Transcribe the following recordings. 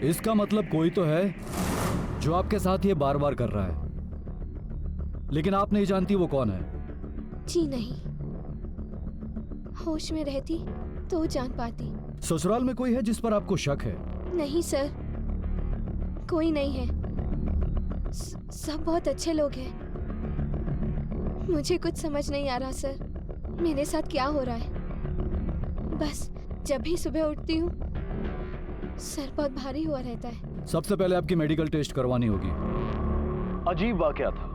इसका मतलब कोई तो है जो आपके साथ ये बार बार कर रहा है, लेकिन आप नहीं जानती वो कौन है। जी नहीं, होश में रहती तो जान पाती। ससुराल में कोई है जिस पर आपको शक है? नहीं सर, कोई नहीं है। सब बहुत अच्छे लोग हैं। मुझे कुछ समझ नहीं आ रहा सर, मेरे साथ क्या हो रहा है। बस जब भी सुबह उठती हूँ सर बहुत भारी हुआ रहता है। सबसे पहले आपकी मेडिकल टेस्ट करवानी होगी। अजीब वाकया था।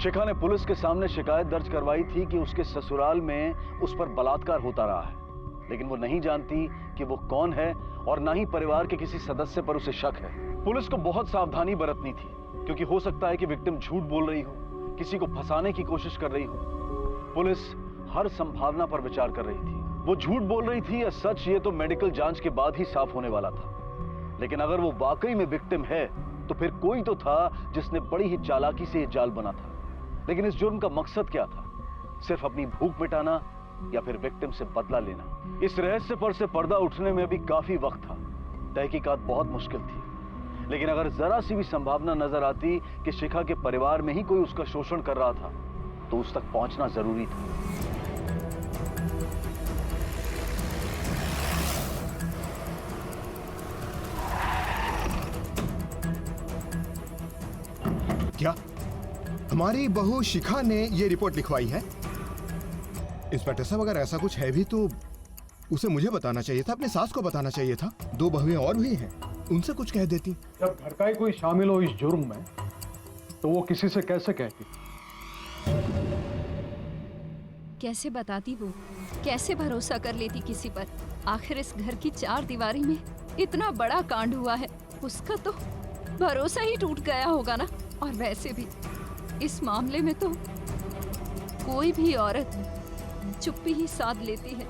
शिखा ने पुलिस के सामने शिकायत दर्ज करवाई थी कि उसके ससुराल में उस पर बलात्कार होता रहा है, लेकिन वो नहीं जानती कि वो कौन है और ना ही परिवार के किसी सदस्य पर उसे शक है। पुलिस को बहुत सावधानी बरतनी थी, क्योंकि हो सकता है कि विक्टिम झूठ बोल रही हो, किसी को फंसाने की कोशिश कर रही हो। पुलिस हर संभावना पर विचार कर रही थी। वो झूठ बोल रही थी या सच, ये तो मेडिकल जांच के बाद ही साफ होने वाला था। लेकिन अगर वो वाकई में विक्टिम है तो फिर कोई तो था जिसने बड़ी ही चालाकी से ये जाल बना था। लेकिन इस जुर्म का मकसद क्या था? सिर्फ अपनी भूख मिटाना या फिर विक्टिम से बदला लेना? इस रहस्य पर से पर्दा उठने में भी काफी वक्त था। तहकीकात बहुत मुश्किल थी, लेकिन अगर जरा सी भी संभावना नजर आती कि शिखा के परिवार में ही कोई उसका शोषण कर रहा था तो उस तक पहुंचना जरूरी था। क्या हमारी बहू शिखा ने ये रिपोर्ट लिखवाई है? इंस्पेक्टर साहब, अगर ऐसा कुछ है भी तो उसे मुझे बताना चाहिए था, अपने सास को बताना चाहिए था। 2 बहुएं और भी हैं, उनसे कुछ कह देती। जब घर का ही कोई शामिल हो इस जुर्म में तो वो किसी से कैसे कहती? कैसे बताती वो? कैसे भरोसा कर लेती किसी पर? आखिर इस घर की 4 दीवारी में इतना बड़ा कांड हुआ है, उसका तो भरोसा ही टूट गया होगा ना। और वैसे भी इस मामले में तो कोई भी औरत चुप्पी ही साध लेती है।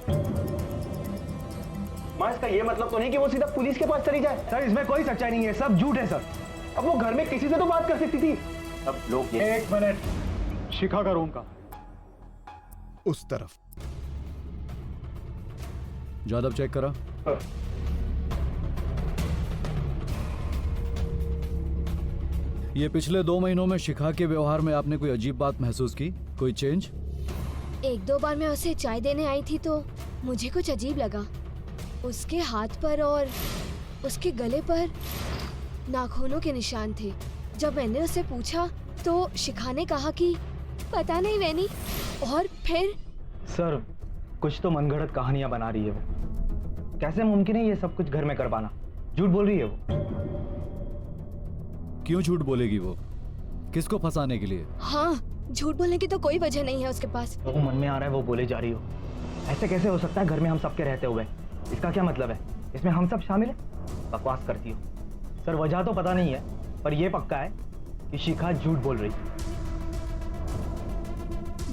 माँ, इसका ये मतलब तो नहीं कि वो सीधा पुलिस के पास चली जाए। सर, इसमें कोई सच्चाई नहीं है, सब झूठ है सर। अब वो घर में किसी से तो बात कर सकती थी। अब लोग ये... एक मिनट, शिखा का रूम का उस तरफ। जादव चेक करा। ये पिछले 2 महीनों में शिखा के व्यवहार में आपने कोई अजीब बात महसूस की? कोई चेंज? 1-2 बार मैं उसे चाय देने आई थी तो मुझे कुछ अजीब लगा। उसके हाथ पर और उसके गले पर नाखूनों के निशान थे। जब मैंने उससे पूछा तो शिखा ने कहा कि पता नहीं वैनी, और फिर... सर, कुछ तो मनगढ़ंत कहानियां बना रही है वो। कैसे मुमकिन है ये सब कुछ घर में करवाना? झूठ बोल रही है वो। क्यों झूठ बोलेगी वो? किसको फंसाने के लिए? हाँ, झूठ बोलने की तो कोई वजह नहीं है उसके पास। वो मन में आ रहा है वो बोले जा रही हो। ऐसे कैसे हो सकता है घर में हम सबके रहते हुए? इसका क्या मतलब है? इसमें हम सब शामिल हैं? बकवास करती हो। सर, वजह तो पता नहीं है, पर यह पक्का है कि शिखा झूठ बोल रही है।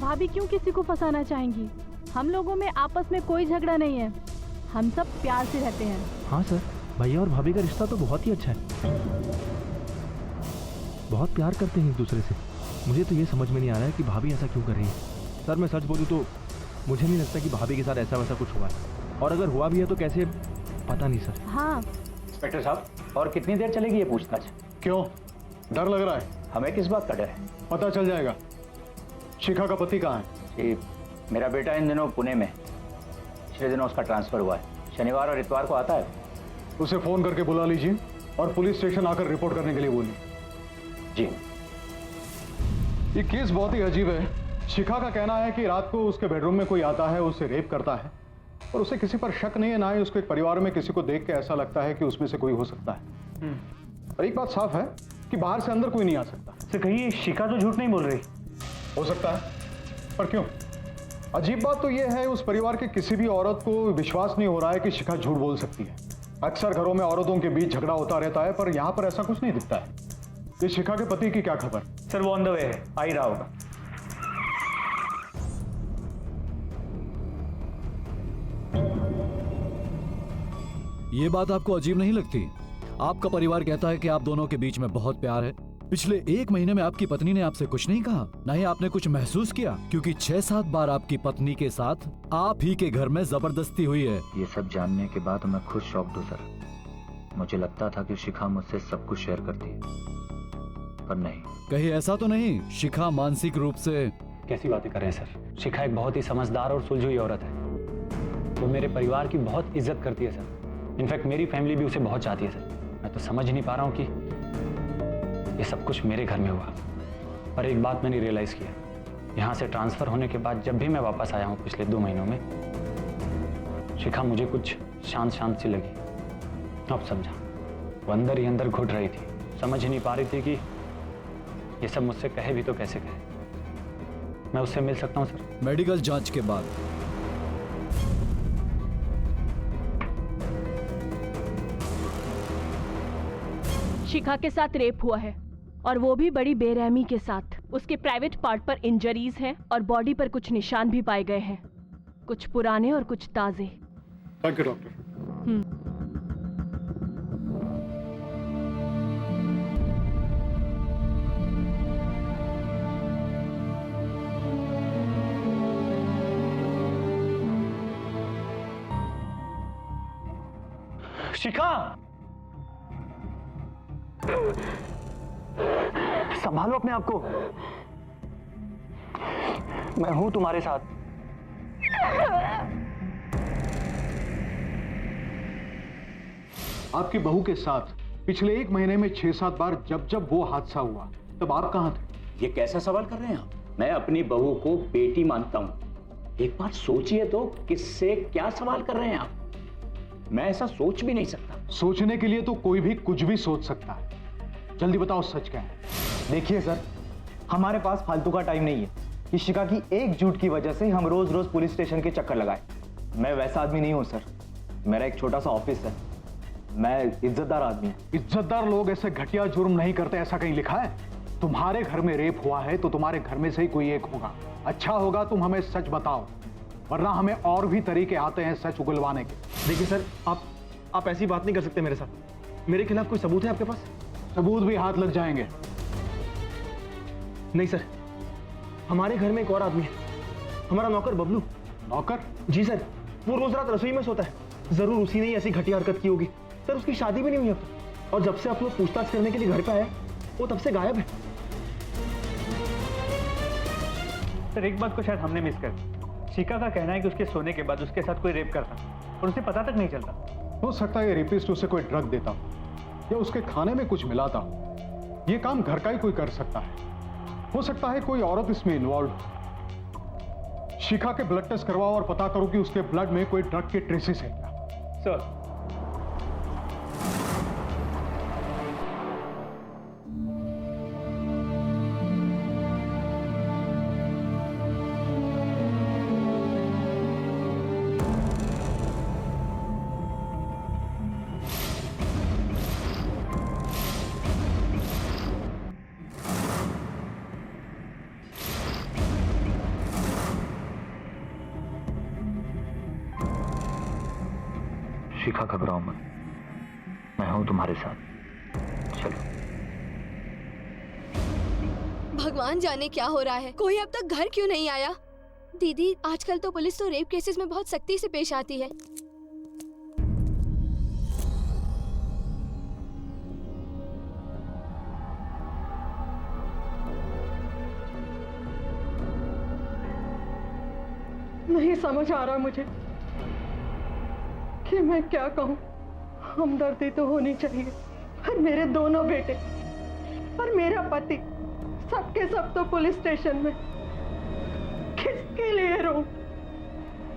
भाभी क्यों किसी को फंसाना चाहेंगी? हम लोगों में आपस में कोई झगड़ा नहीं है, हम सब प्यार से रहते हैं। हाँ सर, भैया और भाभी का रिश्ता तो बहुत ही अच्छा है, बहुत प्यार करते हैं एक दूसरे से। मुझे तो ये समझ में नहीं आ रहा है कि भाभी ऐसा क्यों कर रही है। सर, मैं सच बोलूँ तो मुझे नहीं लगता कि भाभी के साथ ऐसा वैसा कुछ हुआ है, और अगर हुआ भी है तो कैसे, पता नहीं सर। हाँ इंस्पेक्टर साहब, और कितनी देर चलेगी ये पूछताछ? क्यों, डर लग रहा है? हमें किस बात का डर है? पता चल जाएगा। शिखा का पति कहाँ है? मेरा बेटा इन दिनों पुणे में, पिछले दिनों उसका ट्रांसफर हुआ है। शनिवार और इतवार को आता है। उसे फोन करके बुला लीजिए और पुलिस स्टेशन आकर रिपोर्ट करने के लिए बोलिए। जी। ये केस बहुत ही अजीब है। शिखा का कहना है कि रात को उसके बेडरूम में कोई आता है, उसे रेप करता है, और उसे किसी पर शक नहीं है, ना ही उसके परिवार में किसी को देख के ऐसा लगता है कि उसमें से कोई हो सकता है। और एक बात साफ है कि बाहर से अंदर कोई नहीं आ सकता। तो कहिए, शिखा तो झूठ नहीं बोल रही। हो सकता है, पर क्यों? अजीब बात तो यह है, उस परिवार के किसी भी औरत को विश्वास नहीं हो रहा है कि शिखा झूठ बोल सकती है। अक्सर घरों में औरतों के बीच झगड़ा होता रहता है, पर यहाँ पर ऐसा कुछ नहीं दिखता है। ये शिखा के पति की क्या खबर? सर, वो ऑन द वे है, आ ही रहा होगा। ये बात आपको अजीब नहीं लगती? आपका परिवार कहता है कि आप दोनों के बीच में बहुत प्यार है। पिछले 1 महीने में आपकी पत्नी ने आपसे कुछ नहीं कहा, ना ही आपने कुछ महसूस किया, क्योंकि 6-7 बार आपकी पत्नी के साथ आप ही के घर में जबरदस्ती हुई है। ये सब जानने के बाद मैं खुद शॉक्ड हूँ सर। मुझे लगता था कि शिखा मुझसे सब कुछ शेयर करती है, पर नहीं। कहीं ऐसा तो नहीं शिखा मानसिक रूप से? कैसी बातें कर रहे हैं सर? शिखा एक बहुत ही समझदार और सुलझी हुई औरत है। वो मेरे परिवार की बहुत इज्जत करती है सर। इनफैक्ट मेरी फैमिली भी उसे बहुत चाहती है सर। मैं तो समझ ही नहीं पा रहा हूँ कि ये सब कुछ मेरे घर में हुआ। पर एक बात मैंने रियलाइज़ किया, यहाँ से ट्रांसफ़र होने के बाद जब भी मैं वापस आया हूँ पिछले 2 महीनों में, शिखा मुझे कुछ शांत शांत सी लगी। अब समझा, वो अंदर ही अंदर घुट रही थी, समझ ही नहीं पा रही थी कि ये सब मुझसे कहे भी तो कैसे कहे। मैं उससे मिल सकता हूँ सर? मेडिकल जांच के बाद। शिखा के साथ रेप हुआ है और वो भी बड़ी बेरहमी के साथ। उसके प्राइवेट पार्ट पर इंजरीज हैं और बॉडी पर कुछ निशान भी पाए गए हैं, कुछ पुराने और कुछ ताजे। Thank you doctor. शिखा, संभालो अपने आप को। मैं हूं तुम्हारे साथ। आपकी बहू के साथ पिछले 1 महीने में 6-7 बार जब वो हादसा हुआ तब आप कहां थे? ये कैसा सवाल कर रहे हैं आप? मैं अपनी बहू को बेटी मानता हूं। एक बार सोचिए तो, किससे क्या सवाल कर रहे हैं आप? मैं ऐसा सोच भी नहीं सकता। सोचने के लिए तो कोई भी कुछ भी सोच सकता है। जल्दी बताओ सच क्या है। देखिए सर, हमारे पास फालतू का टाइम नहीं है कि शिखा की एक झूठ की वजह से हम रोज रोज पुलिस स्टेशन के चक्कर लगाए। मैं वैसा आदमी नहीं हूं सर। मेरा एक छोटा सा ऑफिस है। मैं इज्जतदार आदमी हूं। इज्जतदार लोग ऐसे घटिया जुर्म नहीं करते, ऐसा कहीं लिखा है? तुम्हारे घर में रेप हुआ है तो तुम्हारे घर में से ही कोई एक होगा। अच्छा होगा तुम हमें सच बताओ, वरना हमें और भी तरीके आते हैं सच उगलवाने के। देखिए सर, आप ऐसी बात नहीं कर सकते मेरे साथ। मेरे खिलाफ कोई सबूत है आपके पास? सबूत भी हाथ लग जाएंगे। नहीं सर, हमारे घर में एक और आदमी है, हमारा नौकर बबलू। नौकर? जी सर, वो रोज रात रसोई में सोता है। जरूर उसी ने ऐसी घटिया हरकत की होगी। सर, उसकी शादी भी नहीं हुई अब तक, और जब से आप लोग पूछताछ करने के लिए घर पे आए वो तब से गायब है। सर, एक बात को शायद हमने मिस कर दी। शिखा का कहना है कि उसके सोने के बाद उसके साथ कोई रेप करता और उसे पता तक नहीं चलता। हो सकता है ये रेपिस्ट उसे कोई ड्रग देता या उसके खाने में कुछ मिलाता। ये काम घर का ही कोई कर सकता है। हो सकता है कोई औरत इसमें इन्वॉल्व। शिखा के ब्लड टेस्ट करवाओ और पता करो कि उसके ब्लड में कोई ड्रग के ट्रेसेस है क्या। सर, शिखा, घबराओ मत, मैं हूं तुम्हारे साथ। चलो। भगवान जाने क्या हो रहा है, कोई अब तक घर क्यों नहीं आया? दीदी, आजकल तो पुलिस तो रेप केसेस में बहुत सख्ती से पेश आती है। नहीं समझ आ रहा मुझे कि मैं क्या कहूँ। हमदर्दी तो होनी चाहिए, पर मेरे दोनों बेटे और मेरा पति सबके सब तो पुलिस स्टेशन में। किसके लिए रो?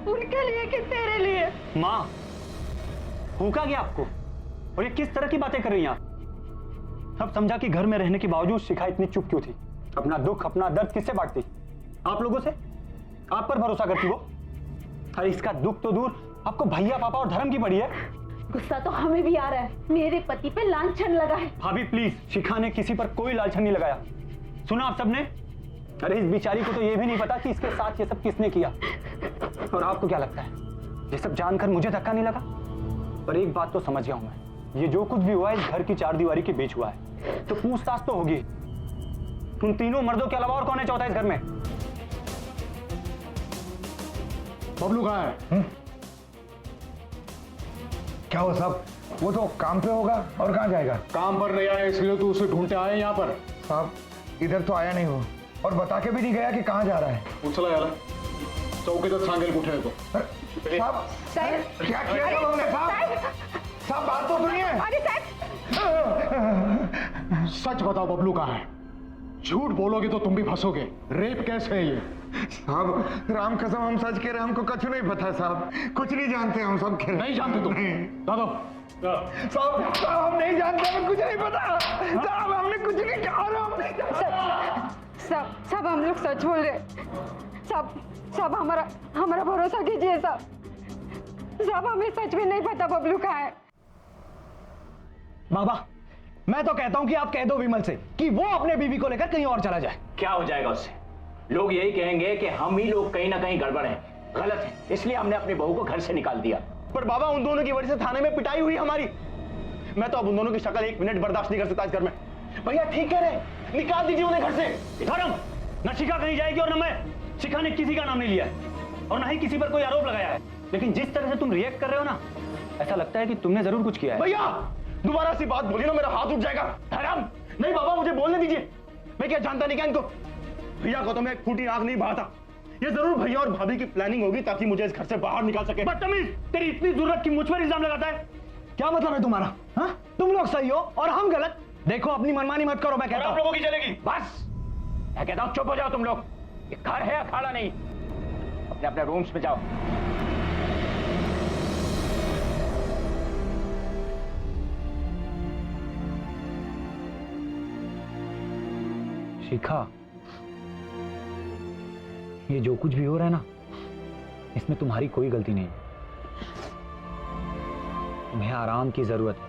उनके लिए कि तेरे लिए? माँ, भूखा गया आपको? और ये किस तरह की बातें कर रही हैं आप? अब समझा कि घर में रहने के बावजूद शिखा इतनी चुप क्यों थी? अपना दुख, अपना दर्द किससे बांटती? आप लोगों से? आप पर भरोसा करती वो? अरे इसका दुख तो दूर, आपको भैया, पापा और धर्म की पड़ी है। गुस्सा तो हमें भी आ रहा है, मेरे पति पे लांछन लगा है। भाभी प्लीज, शिखा ने किसी पर कोई लांछन नहीं लगाया। सुना आप सबने? अरे इस बेचारी को तो ये भी नहीं पता कि इसके साथ ये सब किसने किया। और आपको क्या लगता है, ये सब जानकर मुझे धक्का नहीं लगा? पर एक बात तो समझ गया हूं मैं, ये जो कुछ भी हुआ है इस घर की 4 दीवारी के बीच हुआ है, तो पूछताछ तो होगी। उन तीनों मर्दों के अलावा और कौन है चौथा इस घर में? बबलू कहाँ है? क्या हुआ साहब? वो तो काम पे होगा और कहाँ जाएगा? काम पर नहीं आया इसलिए तो उसे ढूंढते आए यहाँ पर। साहब इधर तो आया नहीं वो और बता के भी नहीं गया कि कहाँ जा रहा है। उचला यार चौकीदार सांगेल कुठे तो साहब क्या किया था हमने? साहब बात तो सुनिए। सच बताओ बबलू कहाँ है? झूठ बोलोगे तो तुम भी फंसोगे। रेप कैसे है ये? साहब राम कसम हम सच कह रहे हैं, हमको कुछ नहीं पता साहब, कुछ नहीं जानते हम सब कह रहे। नहीं जानते तुम? दादा साहब हम नहीं जानते, हमें कुछ नहीं पता साहब, हमने कुछ नहीं कहा। सब हम लोग सच बोल रहे। सब हमारा भरोसा कीजिए सब हमें सच में नहीं पता बबलू कहाँ है। बाबा मैं तो कहता हूं कि आप कह दो विमल से कि वो अपने बीवी को लेकर कहीं और चला जाए। क्या हो जाएगा उससे? लोग यही कहेंगे कि हम ही लोग कहीं ना कहीं गड़बड़ हैं, गलत है, इसलिए हमने अपनी बहू को घर से निकाल दिया। पर बाबा उन दोनों की वजह से थाने में पिटाई हुई हमारी। मैं तो अब उन दोनों की शक्ल 1 मिनट बर्दाश्त नहीं कर सकता इस घर में। भैया ठीक कह रहे, निकाल दीजिए उन्हें घर से। धर्म न शिखा कहीं जाएगी और न मैं। शिखा ने किसी का नाम नहीं लिया है और न ही किसी पर कोई आरोप लगाया है, लेकिन जिस तरह से तुम रिएक्ट कर रहे हो ना, ऐसा लगता है कि तुमने जरूर कुछ किया है। भैया दोबारा सी बात बोली ना मेरा हाथ उठ जाएगा। धर्म नहीं बाबा मुझे बोलने दीजिए, मैं क्या जानता नहीं क्या इनको। भैया को तो मैं एक फूटी आंख नहीं बहाता। ये जरूर भैया और भाभी की प्लानिंग होगी ताकि मुझे इस घर से बाहर निकाल सके। बदतमीज, तेरी इतनी जरूरत की मुझ पर इल्जाम लगाता है? क्या मतलब है तुम्हारा? हाँ तुम लोग सही हो और हम गलत। देखो अपनी मनमानी मत करो, मैं कहता हूं। आप लोगों की चलेगी बस। मैं कहता हूं चुप हो जाओ तुम लोग। ये घर है अखाड़ा नहीं। अपने अपने रूम्स में जाओ। शिखा ये जो कुछ भी हो रहा है ना, इसमें तुम्हारी कोई गलती नहीं है। तुम्हें आराम की जरूरत है।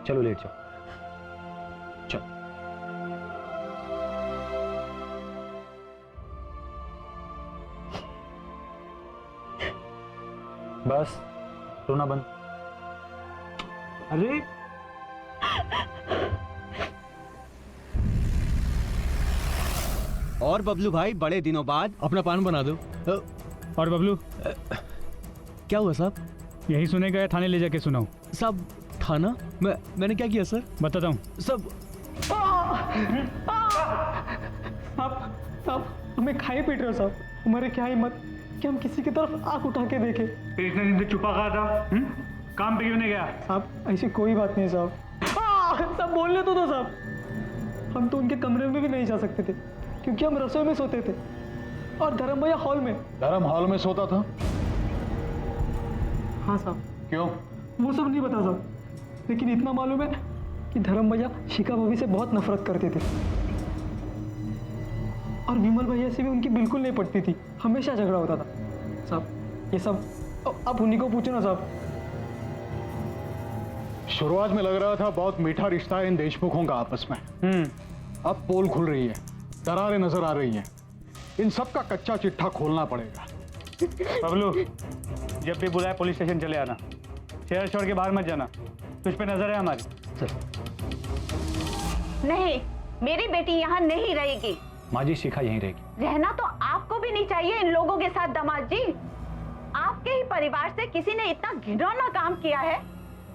चलो लेट जाओ। चलो बस रोना बंद। अरे और बबलू भाई बड़े दिनों बाद अपना पान बना दो। और बबलू क्या हुआ साहब? यही सुने गए, थाने ले जाके सुनाओ। साहब थाना? मैंने क्या किया सर? बताता हूँ। सब आप हमें खाए पीट रहे हो साहब। हमारे क्या हिम्मत कि हम किसी की तरफ आंख उठा के देखें। फिर इतने दिन से छुपा कहा था, काम पे क्यों नहीं गया? साहब ऐसी कोई बात नहीं साहब। सब बोलने तो दो साहब। हम तो उनके कमरे में भी नहीं जा सकते थे क्योंकि हम रसोई में सोते थे और धर्म भैया हॉल में। धर्म हॉल में सोता था? हाँ साहब। क्यों? वो सब नहीं पता साहब, लेकिन इतना मालूम है कि धर्म भैया शिखा भाभी से बहुत नफरत करते थे और विमल भैया से भी उनकी बिल्कुल नहीं पटती थी, हमेशा झगड़ा होता था साहब। ये सब आप उन्हीं को पूछो ना साहब। शुरुआत में लग रहा था बहुत मीठा रिश्ता है इन देशमुखों का आपस में। अब पोल खुल रही है, दरारें नजर आ रही हैं। इन सब का कच्चा चिट्ठा खोलना पड़ेगा। बबलू जब भी बुलाए पुलिस स्टेशन चले आना, शहर छोड़ के बाहर मत जाना। तुझ पे नजर है हमारी। नहीं, मेरी बेटी यहाँ नहीं रहेगी। माँ जी शिखा यहीं रहेगी। रहना तो आपको भी नहीं चाहिए इन लोगों के साथ दामाद जी। आपके ही परिवार से किसी ने इतना घिनौना काम किया है,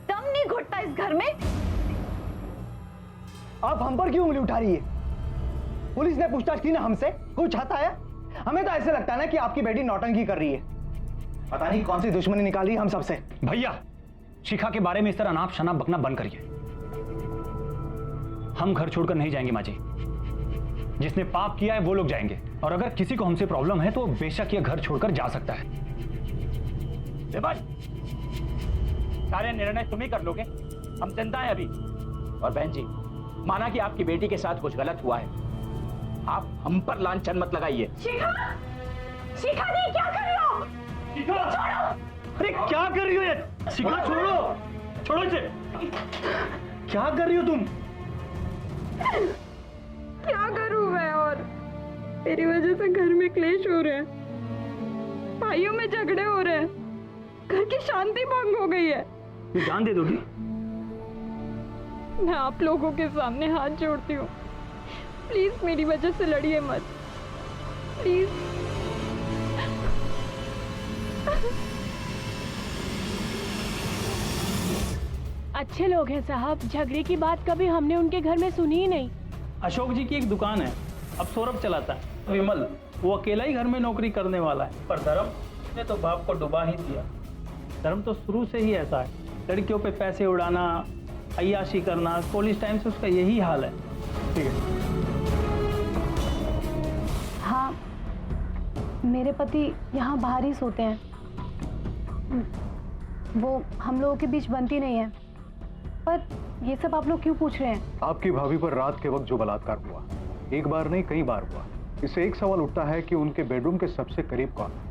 दम नहीं घुटता इस घर में। आप हम पर क्यों उंगली उठा रही है? पुलिस ने पूछताछ की ना हमसे, कुछ हाथ आया? हमें तो ऐसे लगता है ना कि आपकी बेटी नौटंकी कर रही है। पता नहीं कौन सी दुश्मनी निकाली हम सबसे। भैया शिखा के बारे में इस तरह नाप शनाप बकना बंद करिए। हम घर छोड़कर नहीं जाएंगे माँ जी। जिसने पाप किया है वो लोग जाएंगे, और अगर किसी को हमसे प्रॉब्लम है तो बेशक ये घर छोड़कर जा सकता है। सारे निर्णय तुम ही कर लोगे, हम जनता है अभी। और बहन जी माना कि आपकी बेटी के साथ कुछ गलत हुआ है, आप हम पर लांछन मत लगाइए। शिखा, शिखा नहीं, क्या कर रही हो? शिखा छोड़ो। अरे क्या कर रही हो ये? शिखा छोड़ो, छोड़ो इसे। क्या कर रही हो तुम? क्या करूं मैं? और मेरी वजह से घर में क्लेश हो रहे हैं, भाइयों में झगड़े हो रहे हैं, घर की शांति भंग हो गई है। ये जान दे दोगी? मैं आप लोगों के सामने हाथ जोड़ती हूँ, प्लीज मेरी वजह से लड़िए मत, प्लीज। अच्छे लोग हैं साहब, झगड़े की बात कभी हमने उनके घर में सुनी ही नहीं। अशोक जी की एक दुकान है, अब सौरभ चलाता है। विमल वो अकेला ही घर में नौकरी करने वाला है, पर धर्म ने तो बाप को डुबा ही दिया। धर्म तो शुरू से ही ऐसा है, लड़कियों पे पैसे उड़ाना, अय्याशी करना, कॉलेज टाइम से उसका यही हाल है। ठीक है। हाँ, मेरे पति यहाँ बाहर ही सोते हैं, वो हम लोगों के बीच बनती नहीं है। पर ये सब आप लोग क्यों पूछ रहे हैं? आपकी भाभी पर रात के वक्त जो बलात्कार हुआ, एक बार नहीं कई बार हुआ, इससे एक सवाल उठता है कि उनके बेडरूम के सबसे करीब कौन है।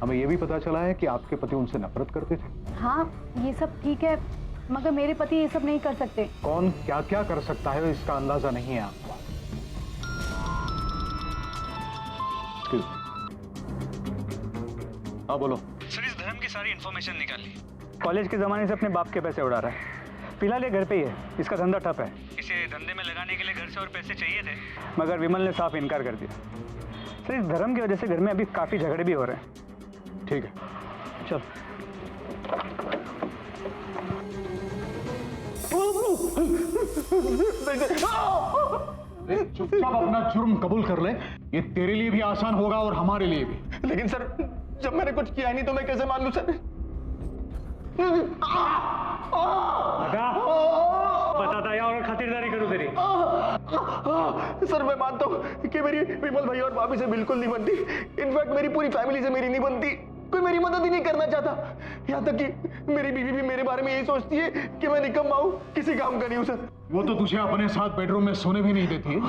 हमें यह भी पता चला है कि आपके पति उनसे नफरत करते थे। हाँ, ये सब ठीक है, मगर मेरे पति ये सब नहीं कर सकते। कौन क्या क्या कर सकता है इसका अंदाजा नहीं है आपको। हाँ बोलो। सर इस धर्म की सारी इन्फॉर्मेशन निकाल ली। कॉलेज के जमाने से अपने बाप के पैसे उड़ा रहा है, फिलहाल ये घर पे ही है, इसका धंधा ठप है। इसे धंधे में लगाने के लिए घर से और पैसे चाहिए थे, मगर विमल ने साफ इनकार कर दिया। सर इस धर्म की वजह से घर में अभी काफी झगड़े भी हो रहे हैं। ठीक है, चल। चुपचाप अपना जुर्म कबूल कर ले, ये तेरे लिए भी आसान होगा और हमारे लिए भी। लेकिन सर जब मैंने कुछ किया नहीं तो मैं कैसे मान लूं सर? बताता या और खातिरदारी करूं तेरी। सर मैं मानता हूँ कि मेरी विमल भाई और भाभी से बिल्कुल नहीं बनती, इनफैक्ट मेरी पूरी फैमिली से मेरी नहीं बनती, कोई मेरी मदद ही नहीं करना चाहता। यहाँ तक कि मेरी बीवी भी मेरे बारे में यही सोचती है कि मैं निकम्मा हूँ, किसी काम का नहीं हूँ सर। वो तो तुझे अपने साथ बेडरूम में सोने भी नहीं देती।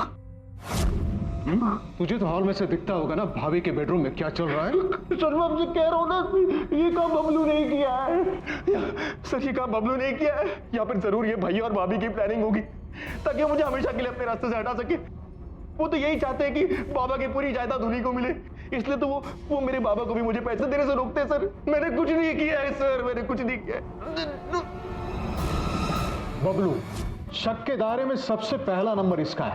तुझे तो हॉल में से दिखता होगा ना भाभी के बेडरूम में क्या चल रहा है। सर मैं आपसे कह रहा हूँ ना, ये काम बबलू नहीं किया है। सर ये काम बबलू नहीं किया है, या फिर जरूर ये भैया और भाभी की प्लानिंग होगी ताकि मुझे हमेशा के लिए अपने रास्ते से हटा सके। वो तो यही चाहते हैं कि बाबा की पूरी जायदाद उन्हीं को मिले, इसलिए तो वो मेरे बाबा को भी मुझे पैसे देने से रोकते हैं। सर मैंने कुछ नहीं किया है सर, मैंने कुछ नहीं किया है। बबलू, शक के दायरे में सबसे पहला नंबर इसका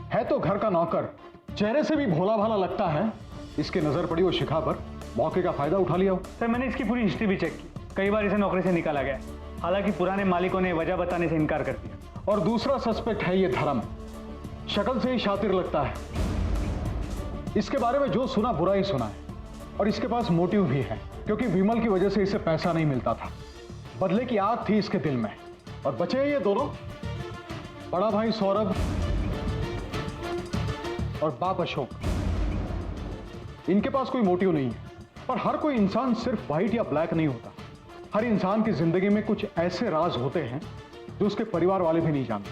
है तो घर का नौकर, चेहरे से भी भोला भाला लगता है। इसकी नजर पड़ी वो शिखा पर, मौके का फायदा उठा लिया। सर मैंने इसकी पूरी हिस्ट्री भी चेक की, कई बार इसे नौकरी से निकाला गया, हालांकि पुराने मालिकों ने वजह बताने से इनकार कर दिया। और दूसरा सस्पेक्ट है ये धर्म, शक्ल से ही शातिर लगता है। इसके बारे में जो सुना बुरा ही सुना है, और इसके पास मोटिव भी है, क्योंकि विमल की वजह से इसे पैसा नहीं मिलता था। बदले की आग थी इसके दिल में। और बचे ये दोनों, बड़ा भाई सौरभ और बाप अशोक। इनके पास कोई मोटिव नहीं है, पर हर कोई इंसान सिर्फ व्हाइट या ब्लैक नहीं होता। हर इंसान की जिंदगी में कुछ ऐसे राज होते हैं जो उसके परिवार वाले भी नहीं जानते।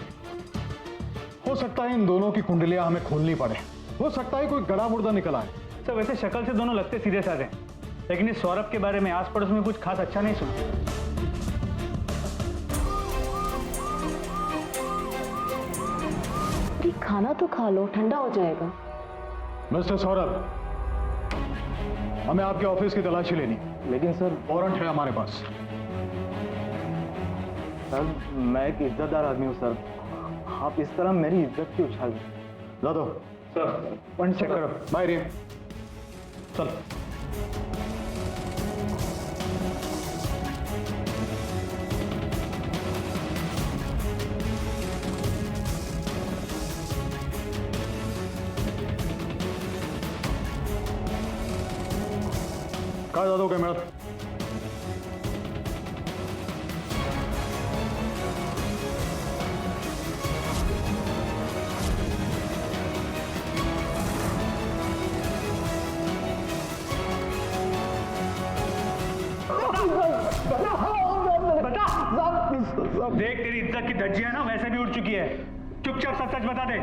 हो सकता है इन दोनों की कुंडलियां हमें खोलनी पड़े, हो सकता है कोई गड़ा मुर्दा निकल आए। सर वैसे शक्ल से दोनों लगते सीधे साधे, लेकिन इस सौरभ के बारे में आस पड़ोस में कुछ खास अच्छा नहीं सुना। खाना तो खा लो, ठंडा हो जाएगा। मिस्टर सौरभ, हमें आपके ऑफिस की तलाशी लेनी। लेकिन सर वारंट है हमारे पास। सर मैं एक इज्जतदार आदमी हूँ सर, आप इस तरह मेरी इज्जत की उछाल ला दो। सर पॉइंट चेक करो। बाय रे, चल। कहा जा दो कैमरा। देख तेरी इज्जत की धज्जियां ना वैसे भी उड़ चुकी है, चुपचाप सच सच बता दे।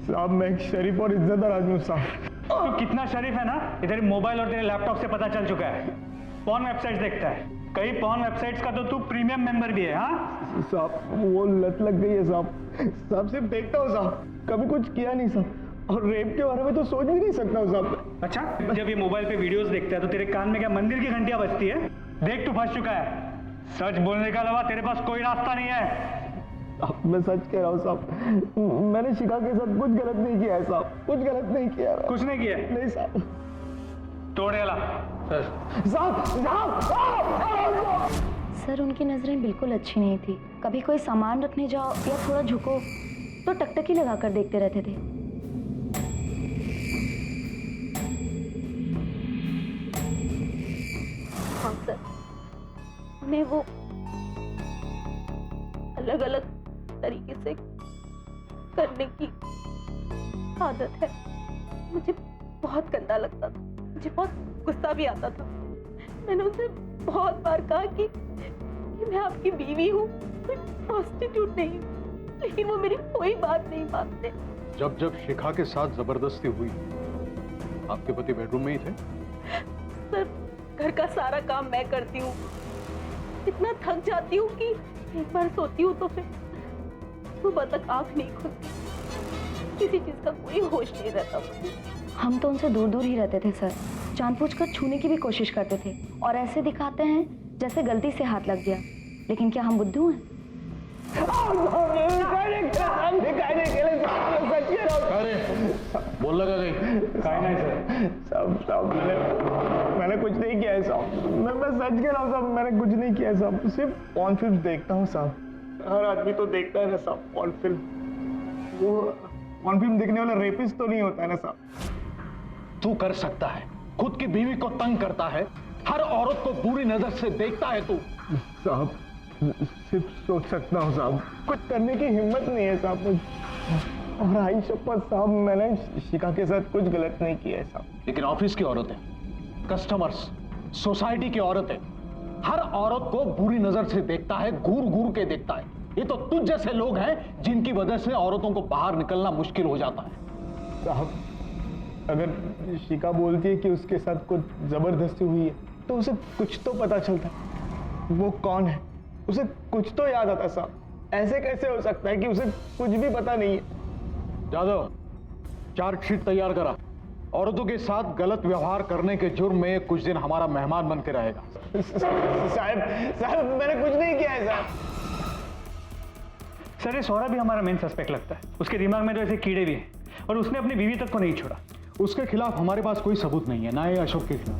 साहब मैं एक शरीफ और इज्जतदार आदमी हूँ साहब। तू कितना शरीफ है ना, इधर मोबाइल और तेरे लैपटॉप से पता चल चुका है। पॉर्न वेबसाइट्स देखता है, कई पॉर्न वेबसाइट्स का तो तू प्रीमियम मेंबर भी है। हाँ साहब वो लत लग गई है साहब सिर्फ देखता हूँ साहब, कभी कुछ किया नहीं साहब, और रेप के बारे में तो सोच भी नहीं सकता हूँ साहब। अच्छा, जब ये मोबाइल पे वीडियोस देखता है तो तेरे कान में क्या मंदिर की घंटियां बजती है? देख तू फंस चुका है, सच बोलने के अलावा तेरे पास कोई रास्ता नहीं है। अब मैं सच कह रहा हूँ साहब, मैंने शिखा के साथ कुछ गलत नहीं किया है साहब, कुछ गलत नहीं किया है। कुछ नहीं किया? नहीं साहब। तोड़ेला साहब सर उनकी नज़रें बिल्कुल अच्छी नहीं थी। कभी कोई सामान रखने जाओ या थोड़ा झुको तो टकटकी लगा कर देखते रहते थे। हाँ सर, उन्हें वो अलग अलग तरीके से करने की आदत है। मुझे बहुत गंदा लगता था, मुझे बहुत गुस्सा भी आता था। मैंने उनसे बहुत बार कहा कि मैं आपकी बीवी हूँ, कोई प्रोस्टिट्यूट नहीं हूँ, लेकिन वो मेरी कोई बात नहीं मानते। जब जब शिखा के साथ जबरदस्ती हुई, आपके पति बेडरूम में ही थे? सर, घर का सारा काम मैं करती हूँ, इतना थक जाती हूँ कि एक बार सोती हूँ तो फिर सुबह तक आंख नहीं खुलती, किसी चीज का कोई होश नहीं रहता मुझे। हम तो उनसे दूर दूर ही रहते थे सर, जानबूझकर छूने की भी कोशिश करते थे और ऐसे दिखाते हैं जैसे गलती से हाथ लग गया, लेकिन क्या हम बुद्धू हैं? बोल लगा गई साहब मैंने कुछ नहीं किया है साहब, मैं सच कह रहा हूँ साहब, मैंने कुछ नहीं किया है साहब, सिर्फ पॉर्न फिल्म देखता हूँ साहब। हर आदमी तो देखता है ना साहब पॉर्न फिल्म, वो पॉर्न फिल्म देखने वाला रेपिस्ट तो नहीं होता है ना साहब। तू कर सकता है, खुद की बीवी को तंग करता है, हर औरत को बुरी नजर से देखता है तू। साहब सिर्फ सोच सकता हूँ साहब, कुछ करने की हिम्मत नहीं है साहब। और आई शपथ साहब, मैंने शिखा के साथ कुछ गलत नहीं किया है साहब। लेकिन ऑफिस की औरतें, कस्टमर्स, सोसाइटी की औरतें, हर औरत को बुरी नजर से देखता है, घूर घूर के देखता है। ये तो तुझ जैसे लोग हैं जिनकी वजह से औरतों को बाहर निकलना मुश्किल हो जाता है। साहब अगर शिखा बोलती है कि उसके साथ कुछ जबरदस्ती हुई है तो उसे कुछ तो पता चलता, वो कौन है, उसे कुछ तो याद आता साहब। ऐसे कैसे हो सकता है कि उसे कुछ भी पता नहीं है? जादव, चार्जशीट तैयार करा। औरतों के साथ गलत व्यवहार करने के जुर्म में कुछ दिन हमारा मेहमान बन के रहेगा। साहब मैंने कुछ नहीं किया है साहब। सर, ये सौरभ भी हमारा मेन सस्पेक्ट लगता है। उसके दिमाग में तो ऐसे कीड़े भी हैं और उसने अपनी बीवी तक को नहीं छोड़ा। उसके खिलाफ हमारे पास कोई सबूत नहीं है, ना ही अशोक के खिलाफ।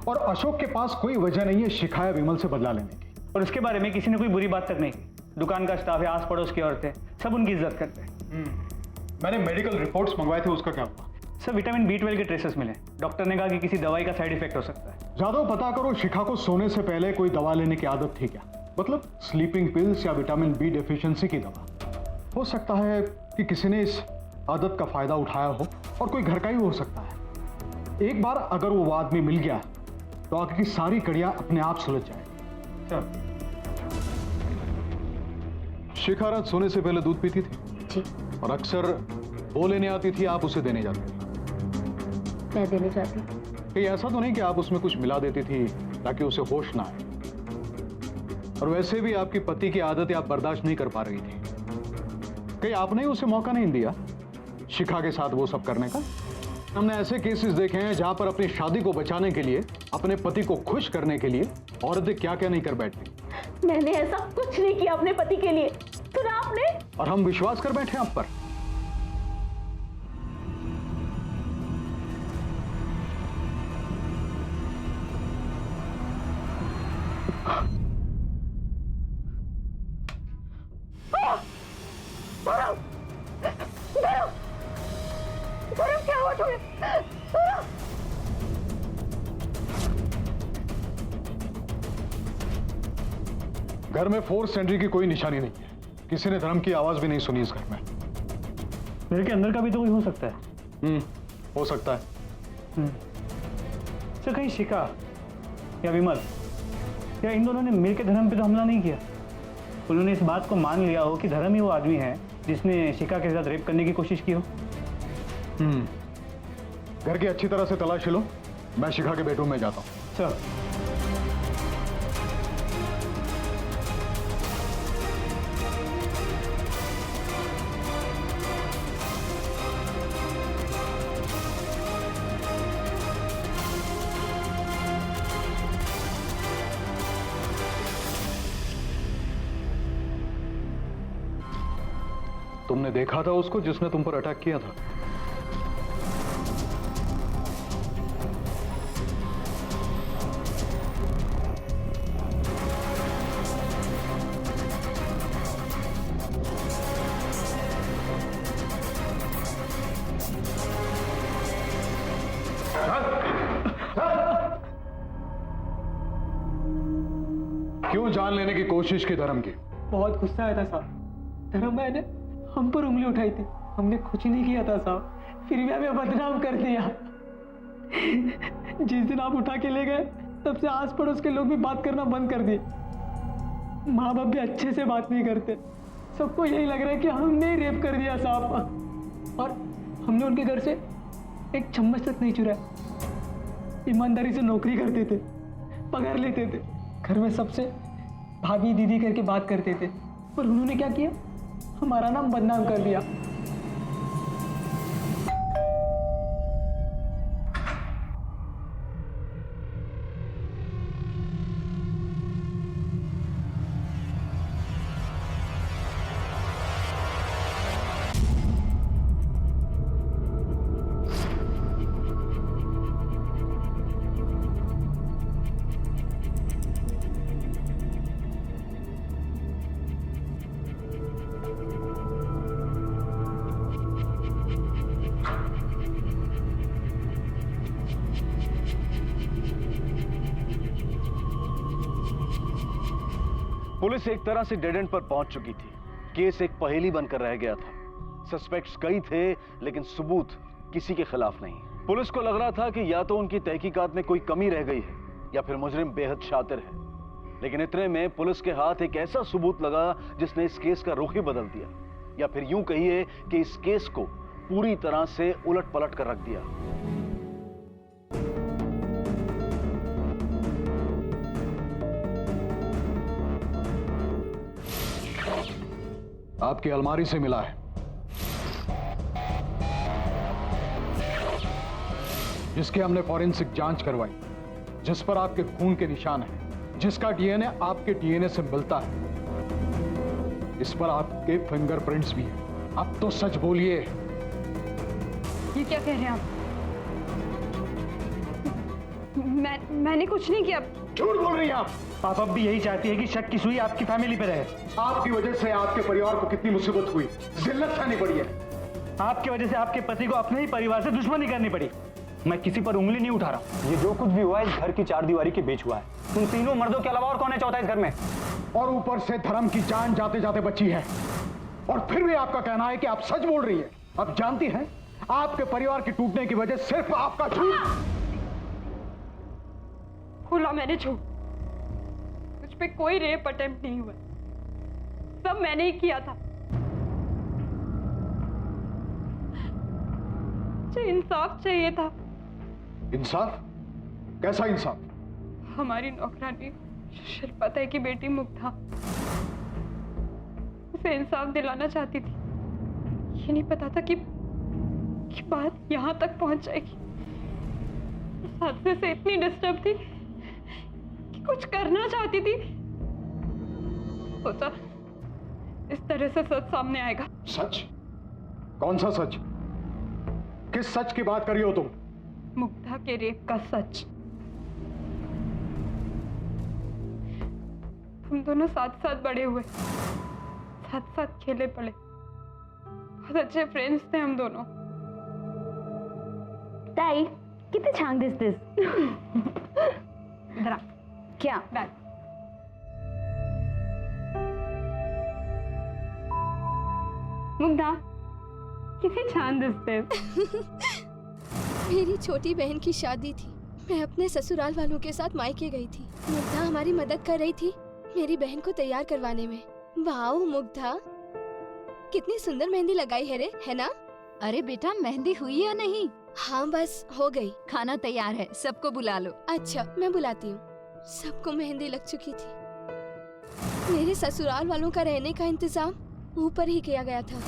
और अशोक के पास कोई वजह नहीं है शिखा या विमल से बदला लेने की। और उसके बारे में किसी ने कोई बुरी बात तक नहीं की। दुकान का स्टाफ है, आस पड़ोस की औरतें, सब उनकी इज्जत करते हैं। मैंने मेडिकल रिपोर्ट्स मंगवाए थे, उसका क्या हुआ? सर, विटामिन B12 के ट्रेसेस मिले। डॉक्टर ने कहा कि किसी दवाई का साइड इफेक्ट हो सकता है। जादव, पता करो शिखा को सोने से पहले कोई दवा लेने की आदत थी क्या? मतलब स्लीपिंग पिल्स या विटामिन B डेफिशिएंसी की दवा। हो सकता है कि किसी ने इस आदत का फायदा उठाया हो और कोई घर का ही हो सकता है। एक बार अगर वो आदमी मिल गया तो आगे की सारी कड़ियां अपने आप सुलझ जाएगी। सर, शिखा रात सोने से पहले दूध पीती थी जी। और अक्सर वो लेने आती थी, आप उसे देने जाते थे। मैं देने जाती। कहीं ऐसा तो नहीं कि आप उसमें कुछ मिला देती थी ताकि उसे होश ना आए? और वैसे भी आपकी पति की आदतें आप बर्दाश्त नहीं कर पा रही थी, कहीं आपने ही उसे मौका नहीं दिया शिखा के साथ वो सब करने का? हमने ऐसे केसेस देखे हैं जहां पर अपनी शादी को बचाने के लिए, अपने पति को खुश करने के लिए औरतें क्या क्या नहीं कर बैठती। मैंने ऐसा कुछ नहीं किया अपने पति के लिए, सुना आपने? और हम विश्वास कर बैठे आप पर। क्या हुआ तुम्हें? घर में फोर्स एंट्री की कोई निशानी नहीं है, किसी ने धर्म की आवाज भी नहीं सुनी इस घर में। मेरे के अंदर का भी तो कोई हो सकता है। हो सकता है। सर, कहीं शिखा या विमल या इन दोनों ने मिलकर धर्म पे तो हमला नहीं किया? उन्होंने इस बात को मान लिया हो कि धर्म ही वो आदमी है जिसने शिखा के साथ रेप करने की कोशिश की हो। घर की अच्छी तरह से तलाशी लो, मैं शिखा के बेडरूम में जाता हूं। सर, तुमने देखा था उसको जिसने तुम पर अटैक किया था? क्यों जान लेने की कोशिश की धर्म की? बहुत गुस्सा आया था साहब। धर्म भाई ने हम पर उंगली उठाई थी, हमने कुछ नहीं किया था साहब, फिर भी हमें बदनाम कर दिया। जिस दिन आप उठा के ले गए तब से आस पड़ोस के लोग भी बात करना बंद कर दिए। माँ बाप भी अच्छे से बात नहीं करते, सबको यही लग रहा है कि हमने ही रेप कर दिया साहब। और हमने उनके घर से एक चम्मच तक नहीं चुराया। ईमानदारी से नौकरी करते थे, पगार लेते थे, घर में सबसे भाभी दीदी करके बात करते थे, पर उन्होंने क्या किया, हमारा नाम बदनाम कर दिया। पुलिस एक तरह से डेड एंड पर पहुंच चुकी थी। केस एक पहेली बनकर रह गया था। सस्पेक्ट्स कई थे लेकिन सबूत किसी के खिलाफ नहीं। पुलिस को लग रहा था कि या तो उनकी तहकीकात में कोई कमी रह गई है या फिर मुजरिम बेहद शातिर है। लेकिन इतने में पुलिस के हाथ एक ऐसा सबूत लगा जिसने इस केस का रुख ही बदल दिया, या फिर यूं कहिए कि इस केस को पूरी तरह से उलट पलट कर रख दिया। आपकी अलमारी से मिला है, जिसकी हमने फॉरेंसिक जांच करवाई, जिस पर आपके खून के निशान हैं, जिसका डीएनए आपके डीएनए से मिलता है, इस पर आपके फिंगरप्रिंट्स भी हैं। अब तो सच बोलिए। ये क्या कह रहे हैं आप? मैंने कुछ नहीं किया। झूठ बोल रही हैं आप। आप अब भी यही चाहती है कि शक की सुई आपकी फैमिली पे रहे। आपकी वजह से आपके परिवार को कितनी मुसीबत हुई, जिल्लत सहनी पड़ी है। आपकी वजह से आपके पति को अपने ही परिवार से दुश्मनी करनी पड़ी। मैं किसी पर उंगली नहीं उठा रहा। ये जो कुछ भी हुआ है इस घर की चार दीवारी के बीच हुआ है। उन तीनों मर्दों के अलावा और कौन है चौथा इस घर में? और ऊपर से धर्म की जान जाते जाते बची है, और फिर भी आपका कहना है कि आप सच बोल रही है। अब जानती हैं आपके परिवार के टूटने की वजह सिर्फ आपका झूठ। खुला मैंने झूठ, मुझ पे कोई रेप अटेम्प्ट नहीं हुआ, सब मैंने ही किया था। मुझे इंसाफ चाहिए था। इंसाफ? कैसा इंसाफ? हमारी नौकरानी शिल्पा ताई की बेटी मुग्धा, उसे इंसाफ दिलाना चाहती थी। ये नहीं पता था कि बात यहां तक पहुंच जाएगी। इस हादसे से इतनी डिस्टर्ब थी कि कुछ करना चाहती थी। सोचा इस तरह से सच सामने आएगा। सच? कौन सा सच? किस सच की बात कर रही हो तुम? मुग्धा के रेप का सच। हम दोनों साथ साथ बड़े हुए, साथ साथ खेले पड़े, बहुत अच्छे फ्रेंड्स थे हम दोनों। ताई किती छान दिसतेस. इधर आ. क्या? बैग. मुग्धा किती छान दिसतेस. मेरी छोटी बहन की शादी थी, मैं अपने ससुराल वालों के साथ मायके गई थी। मुग्धा हमारी मदद कर रही थी मेरी बहन को तैयार करवाने में। वाओ मुग्धा, कितनी सुंदर मेहंदी लगाई है रे, है ना? अरे बेटा, मेहंदी हुई या नहीं? हाँ बस हो गई। खाना तैयार है, सबको बुला लो। अच्छा मैं बुलाती हूँ। सबको मेहंदी लग चुकी थी। मेरे ससुराल वालों का रहने का इंतजाम ऊपर ही किया गया था।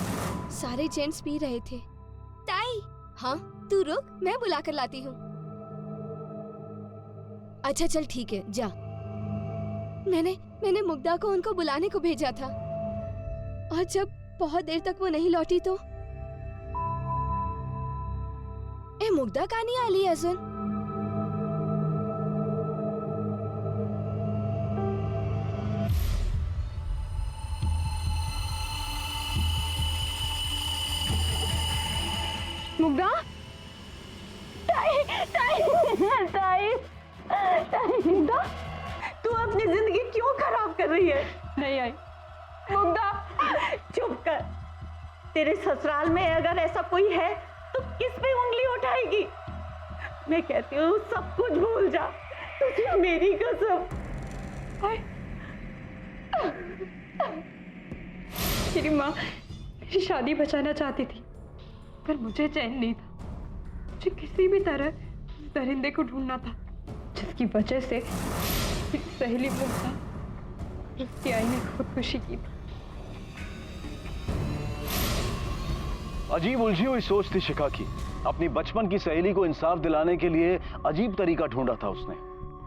सारे जेंट्स पी रहे थे। ताई, हाँ तू रुक, मैं बुला कर लाती हूँ। अच्छा चल ठीक है, जा। मैंने मुग्धा को उनको बुलाने को भेजा था, और जब बहुत देर तक वो नहीं लौटी तो ए मुग्धा का नहीं आली अजून? मुग्धा, ताई, मुग्धा, तू अपनी जिंदगी क्यों खराब कर रही है? नहीं आई। मुग्धा, चुप कर। तेरे ससुराल में अगर ऐसा कोई है तो किस पे उंगली उठाएगी? मैं कहती हूँ सब कुछ भूल जा, तुझे मेरी कसम। मेरी माँ मेरी शादी बचाना चाहती थी, पर मुझे चैन नहीं था। मुझे किसी भी तरह उस दरिंदे को ढूंढना था, जिसकी वजह से मेरी सहेली मुग्धा और उसकी आई ने खुदकुशी की थी। अजीब उलझी हुई सोच थी शिखा की। अपनी बचपन की सहेली को इंसाफ दिलाने के लिए अजीब तरीका ढूंढा था उसने।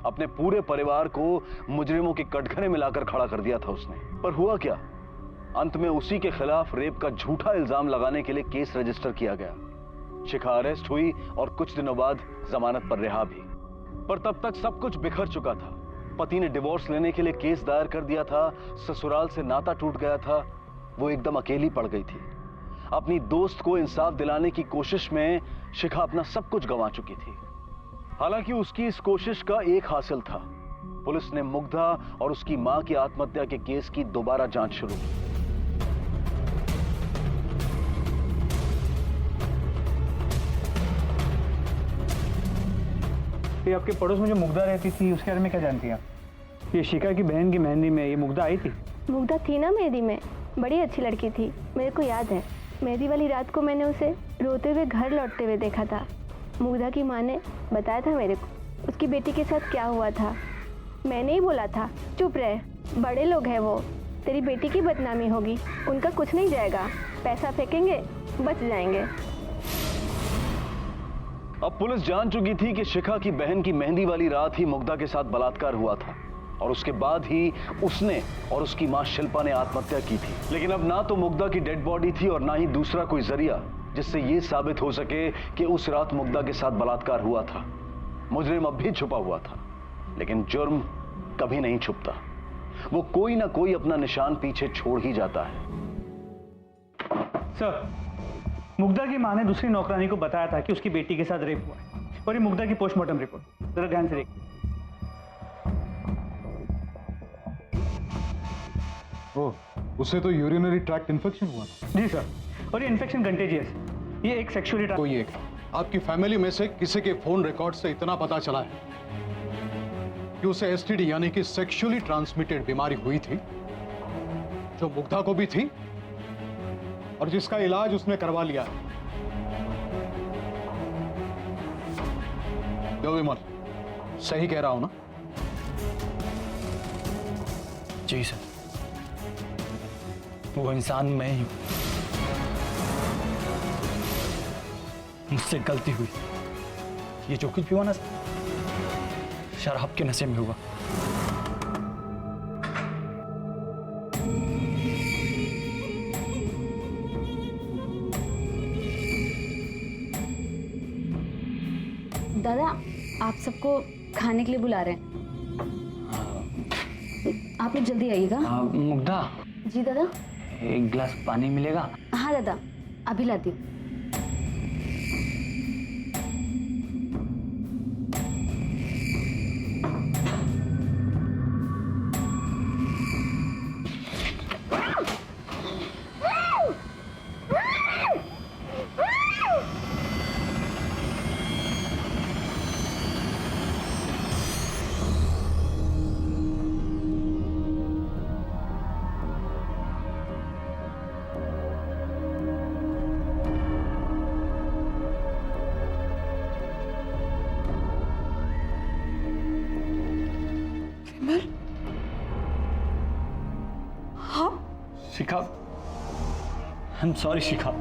अपने पूरे परिवार को मुजरिमों के कटघरे में लाकर खड़ा कर दिया था उसने। पर हुआ क्या? अंत में उसी के खिलाफ रेप का झूठा इल्जाम लगाने के लिए केस रजिस्टर किया गया। शिखा अरेस्ट हुई और कुछ दिनों बाद जमानत पर रिहा भी। पर तब तक सब कुछ बिखर चुका था। पति ने डिवोर्स लेने के लिए केस दायर कर दिया था, ससुराल से नाता टूट गया था, वो एकदम अकेली पड़ गई थी। अपनी दोस्त को इंसाफ दिलाने की कोशिश में शिखा अपना सब कुछ गंवा चुकी थी। हालांकि उसकी इस कोशिश का एक हासिल था, पुलिस ने मुग्धा और उसकी मां की आत्महत्या के केस की दोबारा जांच शुरू की। ये आपके पड़ोस में जो मुग्धा रहती थी उसके बारे में क्या जानती हैं आप? ये शिखा की बहन की मेहंदी में ये मुग्धा आई थी? मुग्धा थी ना मेहंदी में, बड़ी अच्छी लड़की थी, मेरे को याद है। मेहंदी वाली रात को मैंने उसे रोते हुए घर लौटते हुए देखा था। मुग्धा की माँ ने बताया था मेरे को उसकी बेटी के साथ क्या हुआ था। मैंने ही बोला था चुप रहे, बड़े लोग हैं वो, तेरी बेटी की बदनामी होगी, उनका कुछ नहीं जाएगा, पैसा फेंकेंगे बच जाएंगे। अब पुलिस जान चुकी थी कि शिखा की बहन की मेहंदी वाली रात ही मुग्धा के साथ बलात्कार हुआ था और उसके बाद ही उसने और उसकी मां शिल्पा ने आत्महत्या की थी। लेकिन अब ना तो मुग्धा की डेड बॉडी थी और ना ही दूसरा कोई जरिया जिससे यह साबित हो सके कि उस रात मुग्धा के साथ बलात्कार हुआ था। मुजरिम अब भी छुपा हुआ था, लेकिन जुर्म कभी नहीं छुपता। वो कोई ना कोई अपना निशान पीछे छोड़ ही जाता है। सर, मुग्धा की मां ने दूसरी नौकरानी को बताया था कि उसकी बेटी के साथ रेप हुआ है और ये मुग्धा की पोस्टमार्टम रिपोर्ट, जरा ध्यान से देखिए। उससे तो यूरिनरी ट्रैक्ट इन्फेक्शन हुआ। जी सर, और ये इन्फेक्शन कंटेजियस, ये एक सेक्सुअली कोई एक आपकी फैमिली में से किसी के फोन रिकॉर्ड से इतना पता चला है कि उसे एसटीडी यानी कि सेक्सुअली ट्रांसमिटेड बीमारी हुई थी, जो मुग्धा को भी थी और जिसका इलाज उसने करवा लिया है। जो विमल, सही कह रहा हूं ना? जी सर, वो इंसान मैं ही हूं। मुझसे गलती हुई। ये जो कुछ भी हुआ ना शराब के नशे में हुआ। दादा, आप सबको खाने के लिए बुला रहे हैं, आप लोग जल्दी आइएगा। मुग्धा। जी दादा। एक गिलास पानी मिलेगा? हाँ दादा, अभी लाती हूँ। शिखा, आई एम सॉरी शिखा।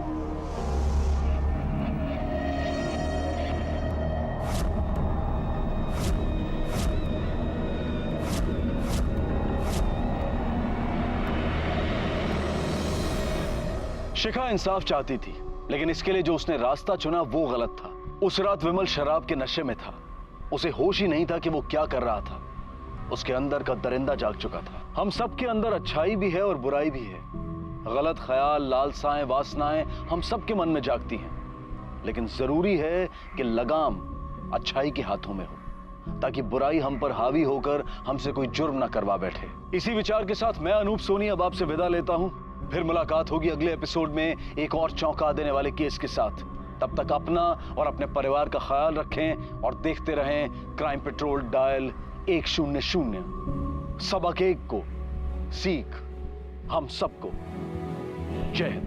शिखा इंसाफ चाहती थी, लेकिन इसके लिए जो उसने रास्ता चुना वो गलत था। उस रात विमल शराब के नशे में था। उसे होश ही नहीं था कि वो क्या कर रहा था। उसके अंदर का दरिंदा जाग चुका था। हम सबके अंदर अच्छाई भी है और बुराई भी है। गलत ख्याल, लालसाएं, वासनाएं हम सबके मन में जागती हैं, लेकिन जरूरी है कि लगाम अच्छाई के हाथों में हो, ताकि बुराई हम पर हावी होकर हमसे कोई जुर्म न करवा बैठे। इसी विचार के साथ मैं अनूप सोनी अब आपसे विदा लेता हूं। फिर मुलाकात होगी अगले एपिसोड में एक और चौंका देने वाले केस के साथ। तब तक अपना और अपने परिवार का ख्याल रखें और देखते रहें क्राइम पेट्रोल डायल 100। सबक एक को सीख हम सबको। जय हिंद।